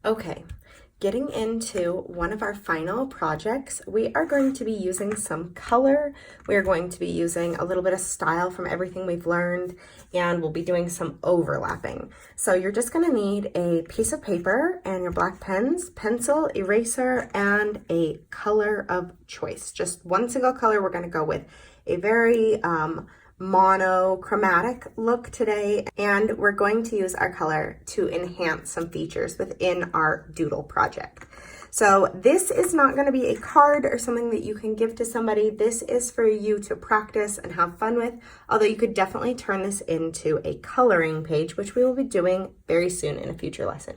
Okay, getting into one of our final projects, we are going to be using some color. We are going to be using a little bit of style from everything we've learned, and we'll be doing some overlapping. So you're just gonna need a piece of paper and your black pens, pencil, eraser, and a color of choice. Just one single color. We're gonna go with a very monochromatic look today, and we're going to use our color to enhance some features within our doodle project. So this is not going to be a card or something that you can give to somebody. This is for you to practice and have fun with, although you could definitely turn this into a coloring page, which we will be doing very soon in a future lesson.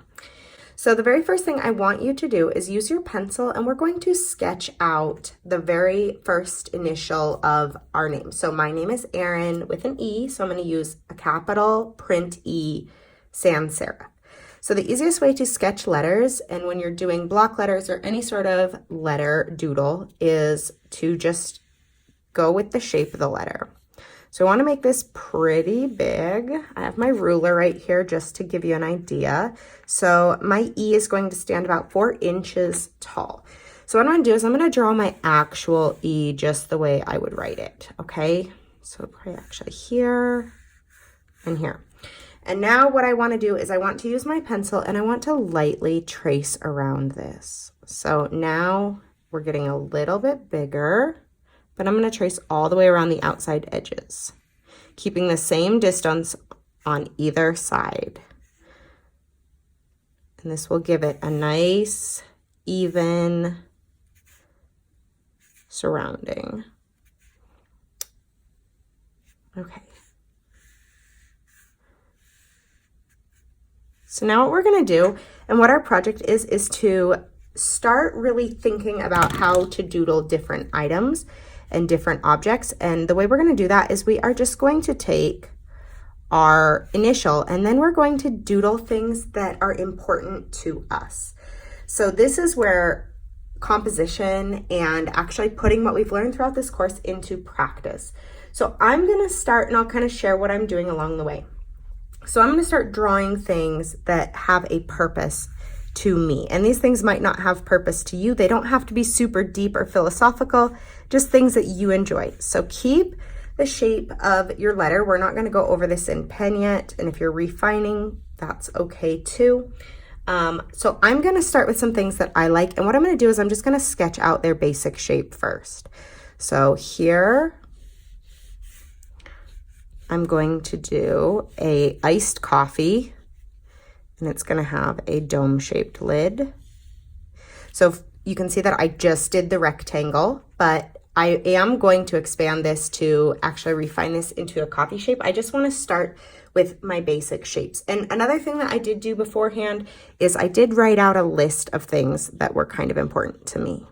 So the very first thing I want you to do is use your pencil, and we're going to sketch out the very first initial of our name. So my name is Erin with an E, so I'm going to use a capital print E sans serif. So the easiest way to sketch letters, and when you're doing block letters or any sort of letter doodle, is to just go with the shape of the letter. So I want to make this pretty big. I have my ruler right here just to give you an idea. So my E is going to stand about 4 inches tall. So what I'm going to do is I'm going to draw my actual E just the way I would write it, okay? So probably actually here and here. And now what I want to do is I want to use my pencil and I want to lightly trace around this. So now we're getting a little bit bigger, but I'm going to trace all the way around the outside edges, keeping the same distance on either side. And this will give it a nice, even surrounding. Okay. So now what we're going to do, and what our project is to start really thinking about how to doodle different items and different objects. And the way we're going to do that is we are just going to take our initial and then we're going to doodle things that are important to us. So this is where composition and actually putting what we've learned throughout this course into practice. So I'm going to start, and I'll kind of share what I'm doing along the way. So I'm going to start drawing things that have a purpose to me. And these things might not have purpose to you. They don't have to be super deep or philosophical, just things that you enjoy. So keep the shape of your letter. We're not going to go over this in pen yet. And if you're refining, that's okay too. So I'm going to start with some things that I like. And what I'm going to do is I'm just going to sketch out their basic shape first. So here, I'm going to do a iced coffee, and it's going to have a dome-shaped lid. So you can see that I just did the rectangle, but I am going to expand this to actually refine this into a coffee shape. I just want to start with my basic shapes. And another thing that I did do beforehand is I did write out a list of things that were kind of important to me.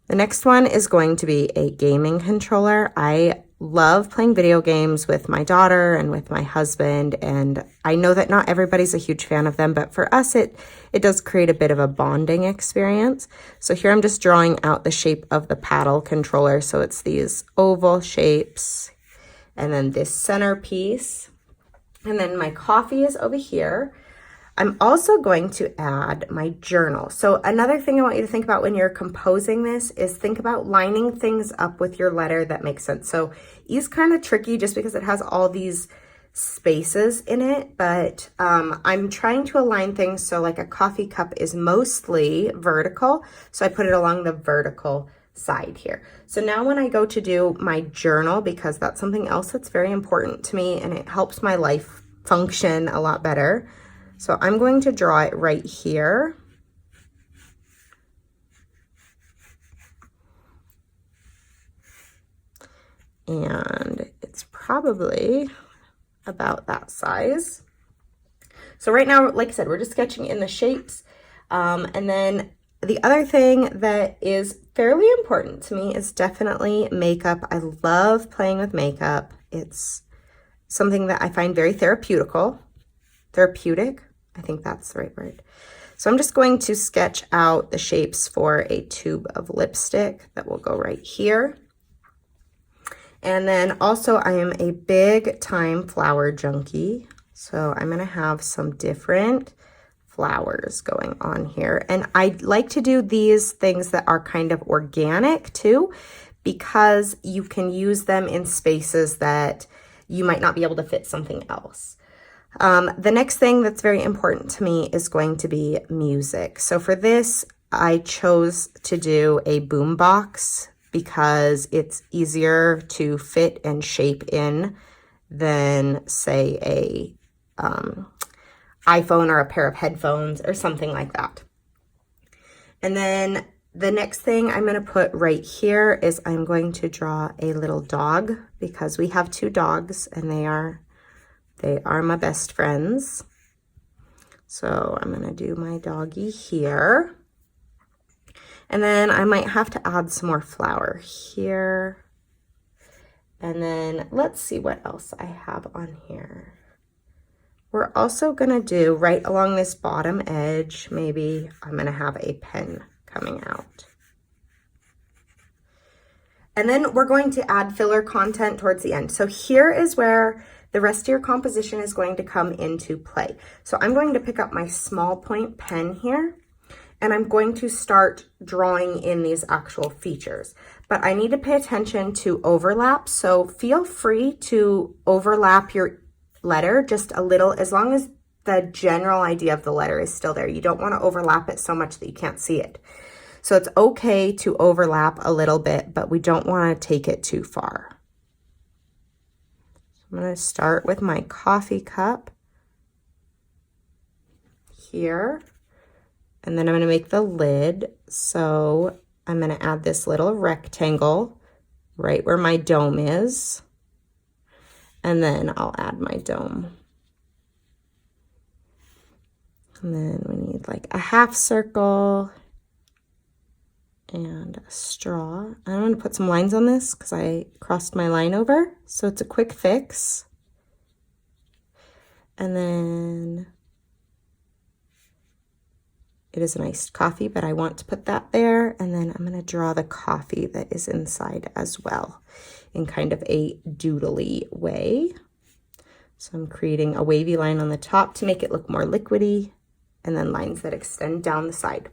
The next one is going to be a gaming controller. I love playing video games with my daughter and with my husband, and I know that not everybody's a huge fan of them, but for us it does create a bit of a bonding experience. So here I'm just drawing out the shape of the paddle controller. So it's these oval shapes, and then this centerpiece, and then my coffee is over here. I'm also going to add my journal. So another thing I want you to think about when you're composing this is think about lining things up with your letter that makes sense. So E is kind of tricky just because it has all these spaces in it, but I'm trying to align things so like a coffee cup is mostly vertical. So I put it along the vertical side here. So now when I go to do my journal, because that's something else that's very important to me and it helps my life function a lot better. So I'm going to draw it right here. And it's probably about that size. So right now, like I said, we're just sketching in the shapes. And then the other thing that is fairly important to me is definitely makeup. I love playing with makeup. It's something that I find very therapeutic. I think that's the right word. So I'm just going to sketch out the shapes for a tube of lipstick that will go right here. And then also I am a big time flower junkie. So I'm going to have some different flowers going on here. And I like to do these things that are kind of organic too, because you can use them in spaces that you might not be able to fit something else. The next thing that's very important to me is going to be music. So for this, I chose to do a boom box because it's easier to fit and shape in than, say, a iPhone or a pair of headphones or something like that. And then the next thing I'm going to put right here is I'm going to draw a little dog, because we have 2 dogs and they are my best friends. So I'm going to do my doggy here. And then I might have to add some more flower here. And then let's see what else I have on here. We're also going to do right along this bottom edge, maybe I'm going to have a pen coming out. And then we're going to add filler content towards the end. So here is where the rest of your composition is going to come into play. So I'm going to pick up my small point pen here, and I'm going to start drawing in these actual features. But I need to pay attention to overlap, so feel free to overlap your letter just a little, as long as the general idea of the letter is still there. You don't want to overlap it so much that you can't see it. So it's okay to overlap a little bit, but we don't want to take it too far. So I'm going to start with my coffee cup here. And then I'm going to make the lid. So I'm going to add this little rectangle right where my dome is. And then I'll add my dome. And then we need like a half circle and a straw. I'm going to put some lines on this because I crossed my line over. So it's a quick fix. And then it is an iced coffee, but I want to put that there. And then I'm going to draw the coffee that is inside as well in kind of a doodly way. So I'm creating a wavy line on the top to make it look more liquidy, and then lines that extend down the side.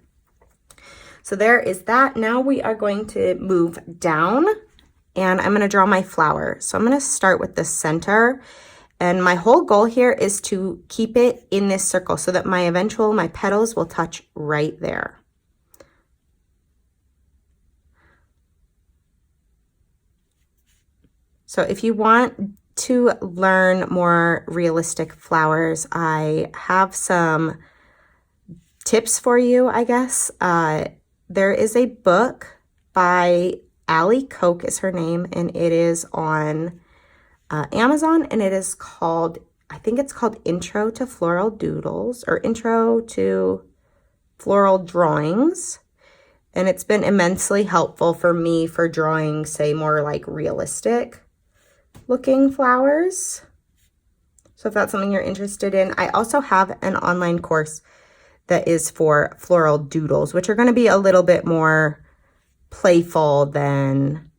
So there is that. Now we are going to move down, and I'm going to draw my flower. So I'm going to start with the center, and my whole goal here is to keep it in this circle so that my petals will touch right there. So if you want to learn more realistic flowers, I have some tips for you, I guess. There is a book by Allie Koch is her name, and it is on Amazon, and it is called, I think it's called Intro to Floral Doodles, or Intro to Floral Drawings. And it's been immensely helpful for me for drawing, say, more like realistic looking flowers. So if that's something you're interested in, I also have an online course that is for floral doodles, which are going to be a little bit more playful than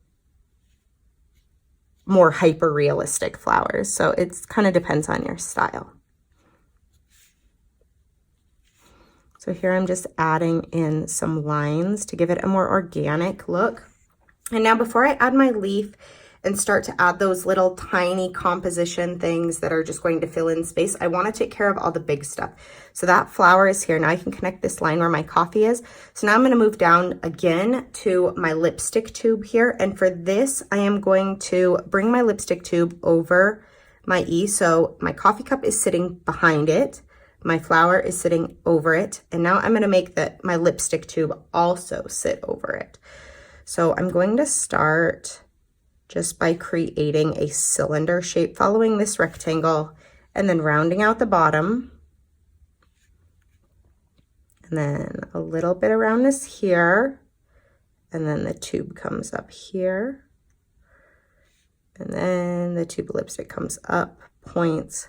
more hyper realistic flowers. So it's kind of depends on your style. So here I'm just adding in some lines to give it a more organic look. And now before I add my leaf and start to add those little tiny composition things that are just going to fill in space, I want to take care of all the big stuff. So that flower is here. Now I can connect this line where my coffee is. So now I'm going to move down again to my lipstick tube here. And for this, I am going to bring my lipstick tube over my E. So my coffee cup is sitting behind it. My flower is sitting over it. And now I'm going to make my lipstick tube also sit over it. So I'm going to start just by creating a cylinder shape following this rectangle and then rounding out the bottom. And then a little bit around this here. And then the tube comes up here. And then the tube lipstick comes up, points,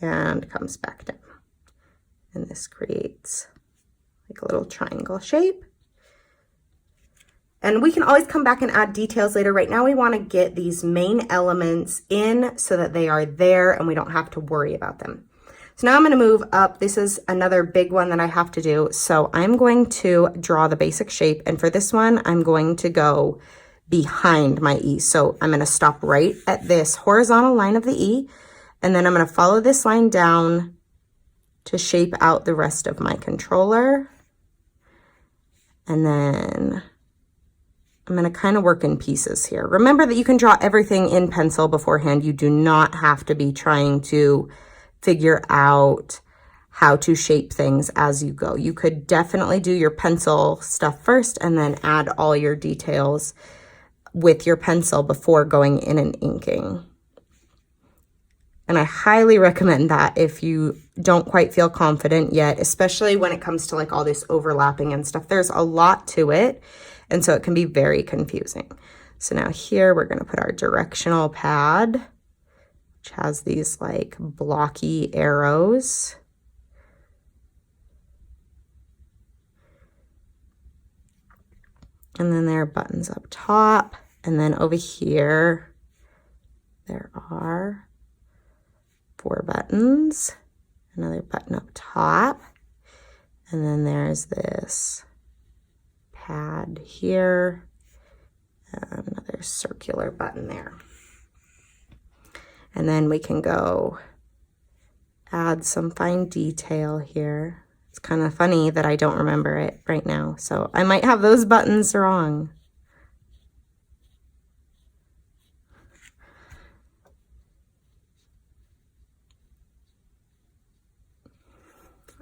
and comes back down. And this creates like a little triangle shape. And we can always come back and add details later. Right now we want to get these main elements in so that they are there and we don't have to worry about them. So now I'm going to move up. This is another big one that I have to do. So I'm going to draw the basic shape. And for this one, I'm going to go behind my E. So I'm going to stop right at this horizontal line of the E. And then I'm going to follow this line down to shape out the rest of my controller. And then I'm going to kind of work in pieces here. Remember that you can draw everything in pencil beforehand. You do not have to be trying to figure out how to shape things as you go. You could definitely do your pencil stuff first and then add all your details with your pencil before going in and inking. And I highly recommend that if you don't quite feel confident yet, especially when it comes to like all this overlapping and stuff. There's a lot to it, and so it can be very confusing. So now here we're going to put our directional pad, which has these like blocky arrows. And then there are buttons up top. And then over here, there are 4 buttons, another button up top. And then there's this pad here, and another circular button there. And then we can go add some fine detail here. It's kind of funny that I don't remember it right now, so I might have those buttons wrong.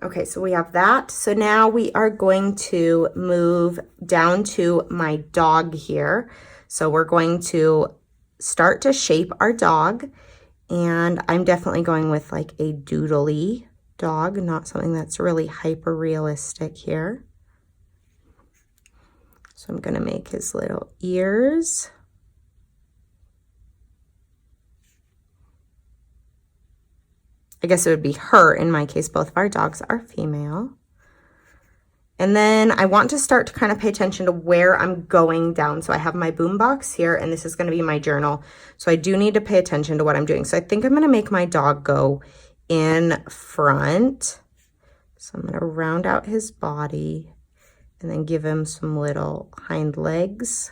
Okay, so we have that. So now we are going to move down to my dog here. So we're going to start to shape our dog. And I'm definitely going with like a doodly dog, not something that's really hyper realistic here. So I'm going to make his little ears. I guess it would be her in my case. Both of our dogs are female. And then I want to start to kind of pay attention to where I'm going down. So I have my boom box here, and this is going to be my journal. So I do need to pay attention to what I'm doing. So I think I'm going to make my dog go in front. So I'm going to round out his body and then give him some little hind legs,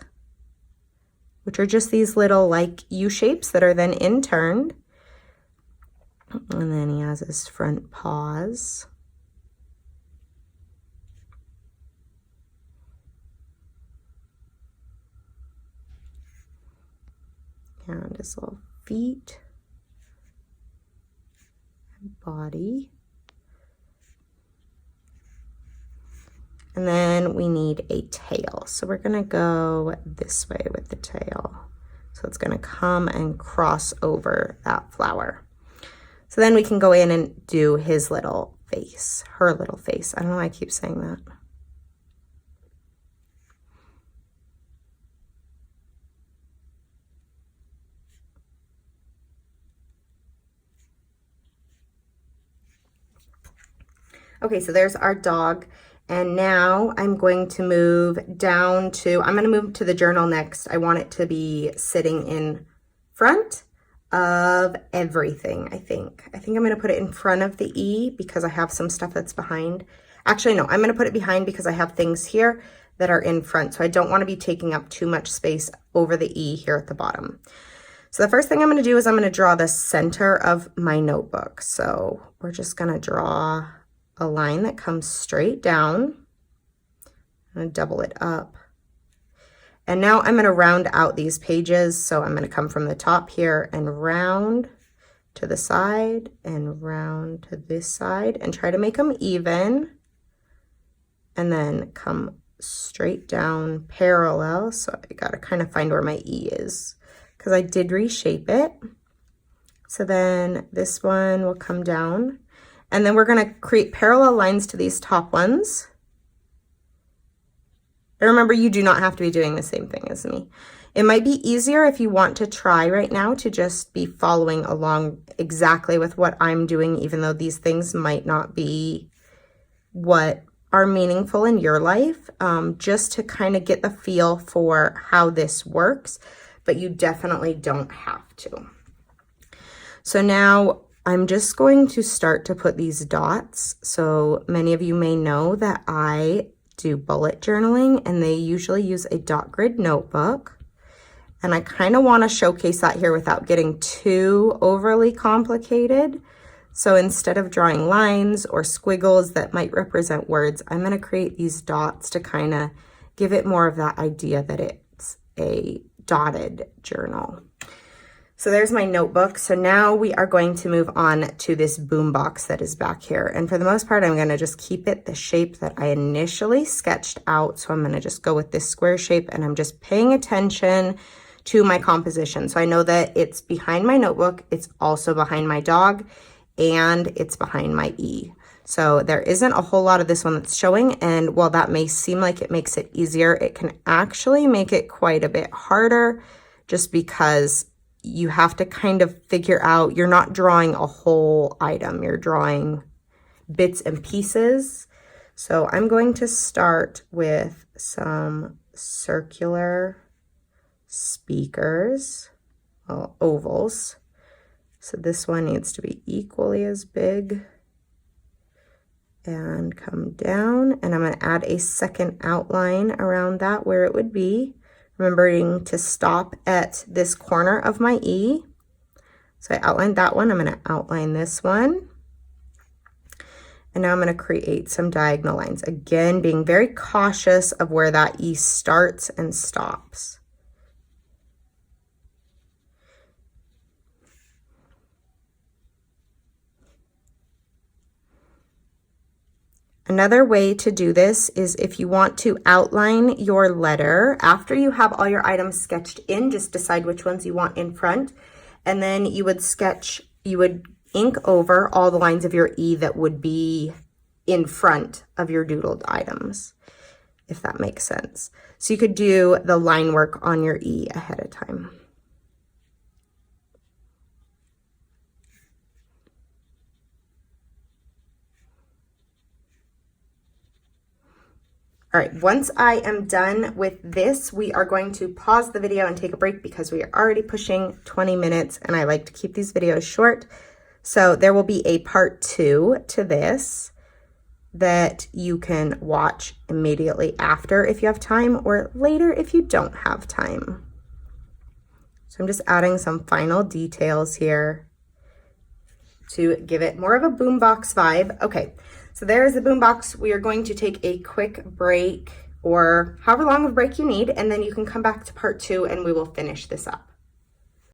which are just these little like U shapes that are then interned. And then he has his front paws. And his little feet. And body. And then we need a tail. So we're going to go this way with the tail. So it's going to come and cross over that flower. So then we can go in and do his little face, her little face. I don't know why I keep saying that. Okay, so there's our dog. And now I'm going to move down to, I'm going to move to the journal next. I want it to be sitting in front of everything, I think. I'm going to put it in front of the E because I have some stuff that's behind. Actually, no, I'm going to put it behind because I have things here that are in front. So I don't want to be taking up too much space over the E here at the bottom. So the first thing I'm going to do is I'm going to draw the center of my notebook. So we're just going to draw a line that comes straight down. I'm going to double it up. And now I'm going to round out these pages. So I'm going to come from the top here and round to the side and round to this side and try to make them even. And then come straight down parallel. So I got to kind of find where my E is because I did reshape it. So then this one will come down. And then we're going to create parallel lines to these top ones. And remember, you do not have to be doing the same thing as me. It might be easier if you want to try right now to just be following along exactly with what I'm doing, even though these things might not be what are meaningful in your life, just to kind of get the feel for how this works, but you definitely don't have to. So now I'm just going to start to put these dots. So many of you may know that I do bullet journaling, and they usually use a dot grid notebook. And I kind of want to showcase that here without getting too overly complicated. So instead of drawing lines or squiggles that might represent words, I'm going to create these dots to kind of give it more of that idea that it's a dotted journal. So there's my notebook. So now we are going to move on to this boom box that is back here. And for the most part, I'm going to just keep it the shape that I initially sketched out. So I'm going to just go with this square shape, and I'm just paying attention to my composition. So I know that it's behind my notebook, it's also behind my dog, and it's behind my E. So there isn't a whole lot of this one that's showing, and while that may seem like it makes it easier, it can actually make it quite a bit harder, just because you have to kind of figure out, you're not drawing a whole item, you're drawing bits and pieces. So I'm going to start with some circular speakers, well, ovals. So this one needs to be equally as big, and come down, and I'm going to add a second outline around that where it would be, remembering to stop at this corner of my E. So I outlined that one. I'm going to outline this one. And now I'm going to create some diagonal lines. Again, being very cautious of where that E starts and stops. Another way to do this is if you want to outline your letter, after you have all your items sketched in, just decide which ones you want in front, and then you would ink over all the lines of your E that would be in front of your doodled items, if that makes sense. So you could do the line work on your E ahead of time. All right, once I am done with this, we are going to pause the video and take a break because we are already pushing 20 minutes, and I like to keep these videos short. So there will be a part 2 to this that you can watch immediately after if you have time, or later if you don't have time. So I'm just adding some final details here to give it more of a boombox vibe. Okay, so there's the boombox. We are going to take a quick break, or however long of a break you need, and then you can come back to part 2 and we will finish this up.